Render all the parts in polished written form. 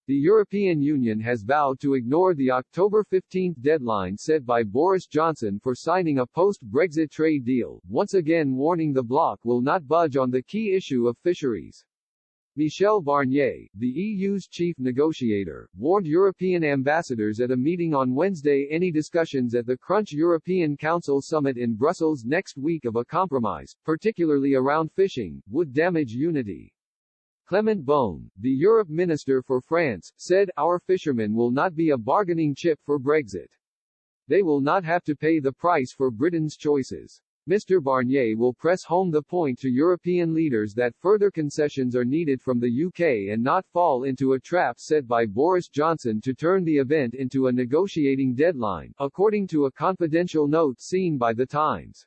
The European Union has vowed to ignore the October 15 deadline set by Boris Johnson for signing a post-Brexit trade deal, once again warning the bloc will not budge on the key issue of fisheries. Michel Barnier, the EU's chief negotiator, warned European ambassadors at a meeting on Wednesday any discussions at the Crunch European Council summit in Brussels next week of a compromise, particularly around fishing, would damage unity. Clement Beaune, the Europe Minister for France, said, "Our fishermen will not be a bargaining chip for Brexit. They will not have to pay the price for Britain's choices." Mr. Barnier will press home the point to European leaders that further concessions are needed from the UK and not fall into a trap set by Boris Johnson to turn the event into a negotiating deadline, according to a confidential note seen by The Times.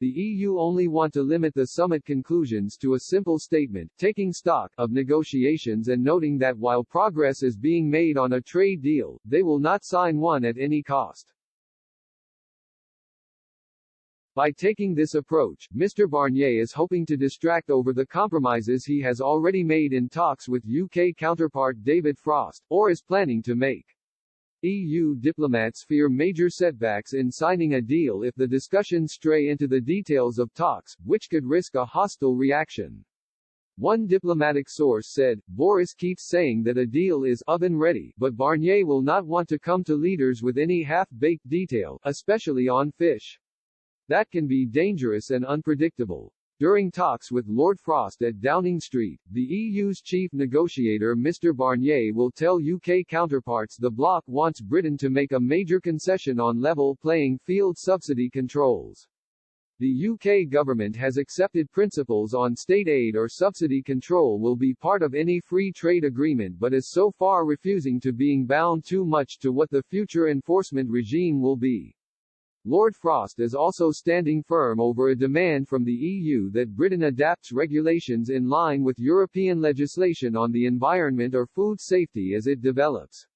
The EU only want to limit the summit conclusions to a simple statement, taking stock of negotiations and noting that while progress is being made on a trade deal, they will not sign one at any cost. By taking this approach, Mr. Barnier is hoping to distract over the compromises he has already made in talks with UK counterpart David Frost, or is planning to make. EU diplomats fear major setbacks in signing a deal if the discussions stray into the details of talks, which could risk a hostile reaction. One diplomatic source said, "Boris keeps saying that a deal is oven-ready, but Barnier will not want to come to leaders with any half-baked detail, especially on fish. That can be dangerous and unpredictable." During talks with Lord Frost at Downing Street, the EU's chief negotiator Mr. Barnier will tell UK counterparts the bloc wants Britain to make a major concession on level playing field subsidy controls. The UK government has accepted principles on state aid or subsidy control will be part of any free trade agreement but is so far refusing to being bound too much to what the future enforcement regime will be. Lord Frost is also standing firm over a demand from the EU that Britain adapts regulations in line with European legislation on the environment or food safety as it develops.